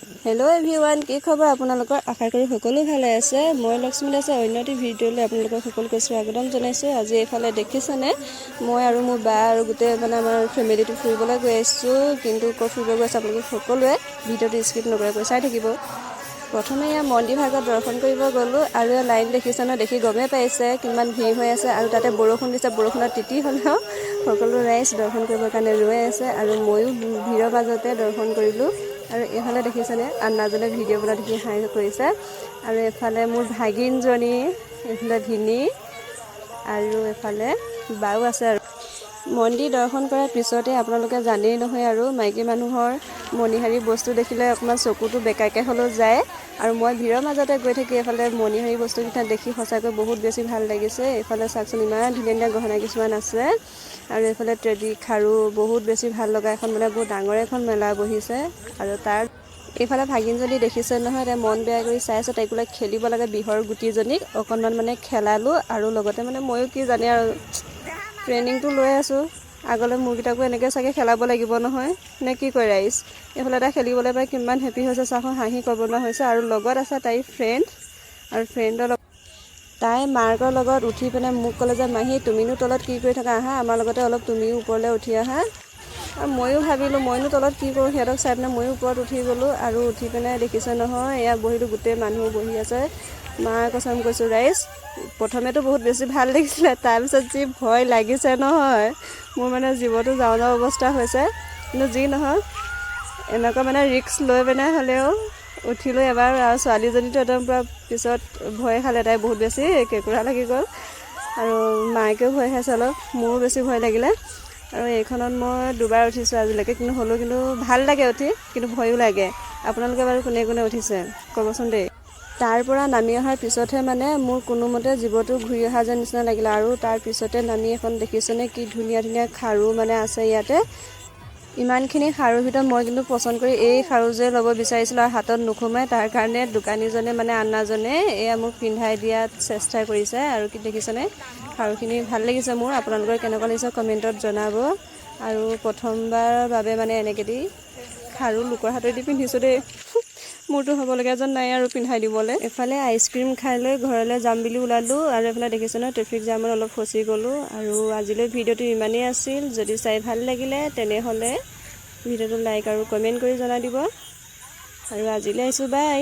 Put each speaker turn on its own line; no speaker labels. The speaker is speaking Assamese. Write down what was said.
हेलो एभ्रिवान की खबर আপোনালোকৰ আশা কৰি সকলো ভালে আছে মই লক্ষ্মী দাস অন্যটি ভিডিঅ'লৈ আপোনালোকক সকলোকে স্বাগতম জনাইছো আজি এফালে দেখিছানে মই আৰু মোৰ বা আৰু গোটে মানে আমাৰ ফ্যামিলিটো ফুৰিবলৈ গৈ আছো কিন্তু ক'ত ফুৰিব গৈছে আপোনালোক সকলোৱে ভিডিঅ'টো স্কিপ নকৰাকৈ চাই থাকিব প্ৰথমে ইয়া মন্দিৰ ভাগত দৰ্শন কৰিব গলো আৰু লাইন দেখিছানে দেখি গমে পাইছে কিমান ভিৰ হৈ আছে আৰু তাতে বৰষুণ দিছে বৰষুণত তিতি হলেও সকলো ৰাইজ দৰ্শন কৰিবৰ কাৰণে ৰৈ আছে আৰু ময়ো ভিৰৰ মাজতে দৰ্শন কৰিলো আৰু এফালে দেখিছানে আন্নাজনে ভিডিঅ' বনা দেখি হাই কৰিছে আৰু এফালে মোৰ ভাগিনজনী এফালে ভিনি আৰু এফালে বাও আছে আৰু মন্দিৰ দৰ্শন কৰাৰ পিছতে আপোনালোকে জানেই নহয় আৰু মাইকী মানুহৰ মনিহাৰী বস্তু দেখিলে অকমান চকুটো বেকাকে হলো যায় আৰু মই ভিৰৰ মাজতে গৈ থাকি এফালে মনিহাৰী বস্তু কিটা দেখি সঁচাকৈ বহুত বেছি ভাল লাগিছে এফালে চাকচোন ইমান ধুনীয়া গহনা কিছুমান আছে আৰু এফালে ট্ৰেডি খাৰু বহুত বেছি ভাল লগা এখন মানে বহুত ডাঙৰ এখন মেলা বহিছে আৰু তাৰ এফালে ভাগিনজনী দেখিছে নহয় তে মন বেয়া কৰি চাইছে তাইকলৈ খেলিব লাগে বিহৰ গুটিজনীক অকণমান মানে খেলালো আৰু লগতে মানে ময়ো কি জানে আৰু ট্ৰেনিংটো লৈ আছো আগলৈ মুৰগিটাকো এনেকৈ চাগে খেলাব লাগিব নহয় নে কি কয় ৰাইজ এফালে এটা খেলিবলৈ পাই কিমান হেপি হৈছে চাখন হাঁহি ক'বনা হৈছে আৰু লগত আছে তাই ফ্ৰেণ্ড আৰু ফ্ৰেণ্ডৰ তাই মাৰ্কৰ লগত উঠি পিনে মোক ক'লে যে মাহী তুমিনো তলত কি কৰি থাকা আহা আমাৰ লগতে অলপ তুমিও ওপৰলৈ উঠি আহা আৰু ময়ো ভাবিলোঁ মইনো তলত কি কৰোঁ সিহঁতক চাই পিনে ময়ো ওপৰত উঠি গ'লোঁ আৰু উঠি পিনে দেখিছে নহয় এয়া বহিলোঁ গোটেই মানুহ বহি আছে মাৰ কচম কৈছোঁ ৰাইজ প্ৰথমেতো বহুত বেছি ভাল লাগিছিলে তাৰপিছত যি ভয় লাগিছে নহয় মোৰ মানে জীৱটো যাওঁ যাওঁ অৱস্থা হৈছে কিন্তু যি নহয় এনেকুৱা মানে ৰিস্ক লৈ পিনে হ'লেও উঠিলোঁ এবাৰ আৰু ছোৱালীজনীটো একদম পূৰা পিছত ভয় খালে তাই বহুত বেছি কেঁকুৰা লাগি গ'ল আৰু মায়েকেও ভয় খাইছে অলপ মোৰো বেছি ভয় লাগিলে আৰু এইখনত মই দুবাৰ উঠিছোঁ আজিলৈকে কিন্তু হ'লেও কিন্তু ভাল লাগে উঠি কিন্তু ভয়ো লাগে আপোনালোকে বাৰু কোনে কোনে উঠিছে ক'বচোন দেই তাৰ পৰা নামি অহাৰ পিছতহে মানে মোৰ কোনোমতে জীৱটো ঘূৰি অহা যেন নিচিনা লাগিলে আৰু তাৰ পিছতে নামি এখন দেখিছেনে কি ধুনীয়া ধুনীয়া খাৰু মানে আছে ইয়াতে ইমানখিনি খাৰুৰ ভিতৰত মই কিন্তু পছন্দ কৰি এই খাৰুযোৰে ল'ব বিচাৰিছিলোঁ আৰু হাতত নোসোমাই তাৰ কাৰণে দোকানীজনে মানে আন্নাজনে এয়া মোক পিন্ধাই দিয়াত চেষ্টা কৰিছে আৰু কি দেখিছেনে খাৰুখিনি ভাল লাগিছে মোৰ আপোনালোকৰ কেনেকুৱা লাগিছে কমেণ্টত জনাব আৰু প্ৰথমবাৰৰ বাবে মানে এনেকৈ দি খাৰু লোকৰ হাতেদি পিন্ধিছোঁ দেই মোৰতো হ'বলগীয়া যেন নাই আৰু পিন্ধাই দিবলৈ এফালে আইচক্ৰীম খাই লৈ ঘৰলৈ যাম বুলি ওলালোঁ আৰু এফালে দেখিছোঁ ন ট্ৰেফিক জামত অলপ ফচি গ'লোঁ আৰু আজিলৈ ভিডিঅ'টো ইমানেই আছিল যদি চাই ভাল লাগিলে তেনেহ'লে ভিডিঅ'টো লাইক আৰু কমেণ্ট কৰি জনাই দিব আৰু আজিলৈ আহিছোঁ বাই